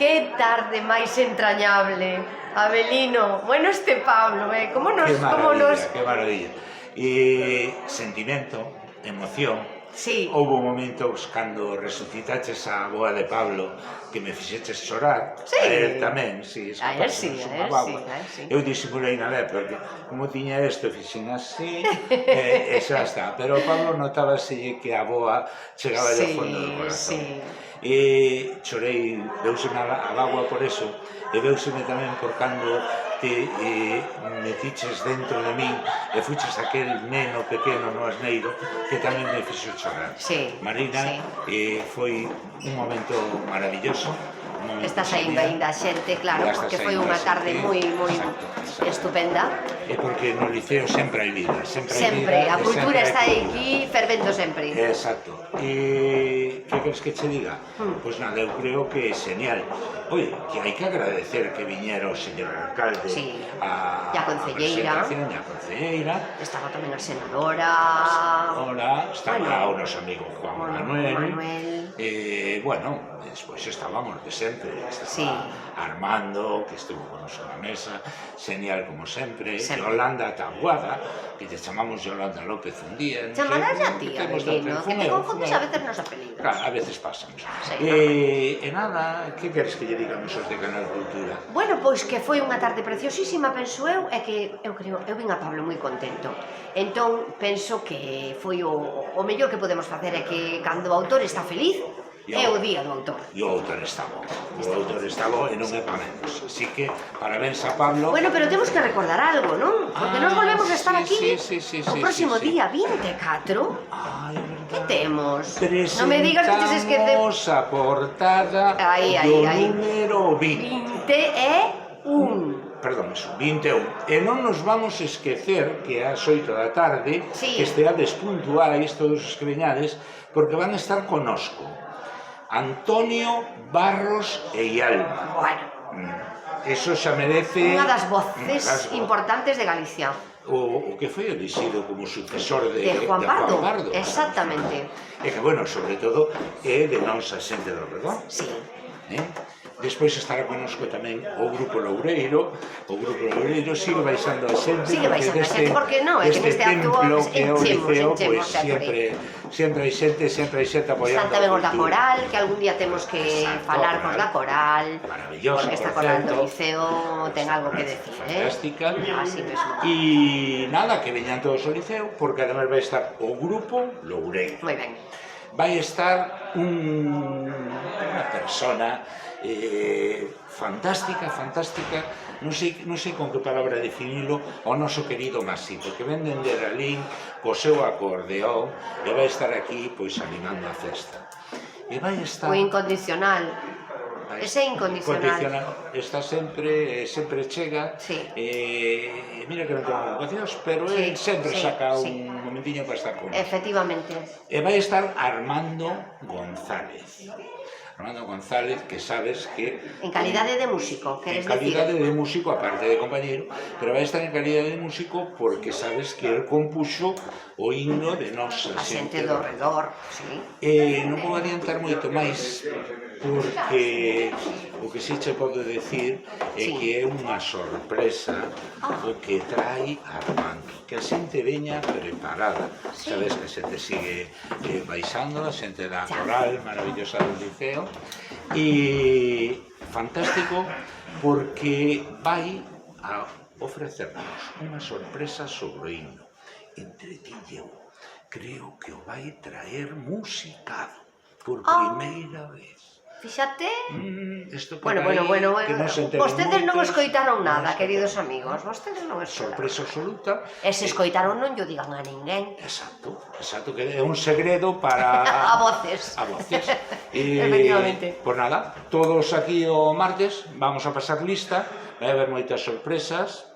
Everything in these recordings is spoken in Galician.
Que tarde máis entrañable, Abelino. Bueno, este Pablo, como nos... Que maravilla. Sentimento, emoción. Sí. Houve momentos cando resucitaches a boa de Pablo que me fixeches chorar. Sí. A él tamén, si, a él sí. Eu disimulei na vez, porque como tiña isto, fixen así, e xa está. Pero Pablo notábase que a boa chegaba ao fondo do corazón. E chorei, veuseme a agua por eso, e veuseme tamén por cando te metiches dentro de min e fuches aquel neno pequeno no asneiro que tamén me fixo chorar. Marina, foi un momento maravilloso. Estás ainda a xente, claro, porque foi unha tarde moi estupenda. É porque no liceo sempre hai vida. Sempre, a cultura está aquí fervendo sempre. Exacto. E que queres que che diga? Pois nada, eu creo que é genial. Oye, que hai que agradecer que viñera o señor alcalde a concelleira. Estaba tamén a senadora. Estaba o noso amigo Juan Manuel. Bueno, despois estábamos de sempre. Armando, que estuvo con noso na mesa, genial como sempre. Yolanda Taboada, que te chamamos Yolanda López un día. Chamarás a ti, Abelino, que te confundes a veces nos apelidos. Claro, a veces pasamos. E nada, que queres que lle digamos os de Canal Cultura? Bueno, pois que foi unha tarde preciosísima, penso eu, e que eu vin a Pablo moi contento. Entón, penso que foi o mellor que podemos facer é que cando o autor está feliz, é o día do autor. E o autor está bo. O autor está bo e non é para menos. Así que, parabéns a Pablo. Bueno, pero temos que recordar algo, non? Porque nos volvemos a estar aquí o próximo día 24. Que temos? Non me digas que te esquecemos a portada do número 20. 21. Perdón, 21. E non nos vamos esquecer que ás 8 da tarde, que esteades puntuais todos os que veñades, porque van a estar conosco Antonio Barros e Ialma. Bueno. Eso xa merece... Unha das voces importantes de Galicia. O que foi elixido como sucesor de Juan Pardo. Exactamente. E que, bueno, sobre todo, é de nós a xente do redón. Sí. Despois estará conosco tamén o Grupo Loureiro. O Grupo Loureiro sigue baixando a xente. Sigue baixando a xente, porque non, é que neste acto enchemos sempre hai xente apoiando Están tamén os da Coral, que algún día temos que falar cos da Coral. Maravillosa, porque esta Coral do Liceo ten algo que decir, fantástica. Así mesmo. E nada, que veñan todos ao Liceo, porque además vai estar o Grupo Loureiro. Moi ben. Vai estar unha persona fantástica, non sei con que palabra definilo, o noso querido Masi, porque ven dende Alín co seu acordeón e vai estar aquí pois animando a festa. E vai estar... O incondicional. Ese incondicional. Está sempre chega. Mira que non ten vocacións, pero ele sempre saca un momentiño para estar con nós. Efectivamente. E vai estar Armando González. Armando González, que sabes que... En calidade de músico, queres dicir? En calidade de músico, aparte de compañeiro, pero vai estar en calidade de músico porque sabes que el compuxo o himno de nosa xente do redor, non vou adiantar moito máis, porque o que si che podo decir é que é unha sorpresa o que trai Armando, que a xente veña preparada. Sabes que a xente sigue baixando, a xente da Coral maravillosa do Liceo, e fantástico porque vai a ofrecernos unha sorpresa sobre o himno. Entre ti e eu, creo que o vai traer musicado por primeira vez. Fíxate. Bueno, vostedes non escoitaron nada, queridos amigos. Vostedes non escoitaron. Sorpresa absoluta. E se escoitaron non lle digan a ninguén. Exacto, que é un segredo para... A voces. Efectivamente. Pois nada, todos aquí o martes vamos a pasar lista, vai haber moitas sorpresas.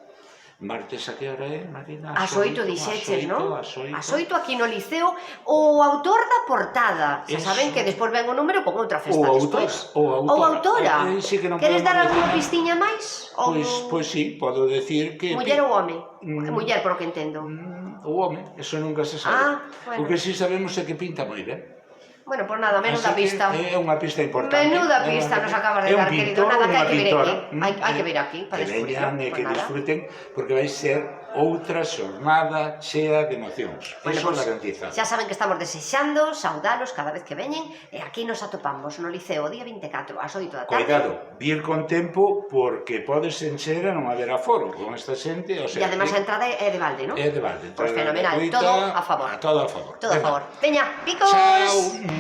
Martes a que hora é, Marina? As 8 dixeches, non? As 8 aquí no Liceo. O autor da portada. Xa saben que despois ven o número con outra festa despois. Ou autora. Queres dar algunha pistiña máis? Pois sí, podo decir que... Muller ou home? Muller, por o que entendo. O home, eso nunca se sabe. O que sí sabemos é que pinta moi ben. Bueno, pues nada, menuda pista. É unha pista importante. Menuda pista nos acabas de dar, querido. Nada, que hai que vir aquí. Hai que vir aquí para descubrirlo. Que veñan e que disfruten, porque vai ser outra xornada chea de emocións. Eso garantiza. Xa saben que estamos desexando saudalos cada vez que veñen, e aquí nos atopamos no Liceo o día 24, ás 8 da tarde. Cuidado, vir con tempo, porque podes encher e non haber aforo con esta xente. E ademais a entrada é de balde, non? É de balde. Pois fenomenal, todo a favor. Todo a favor. Todo a favor. Veña, picos! Chao!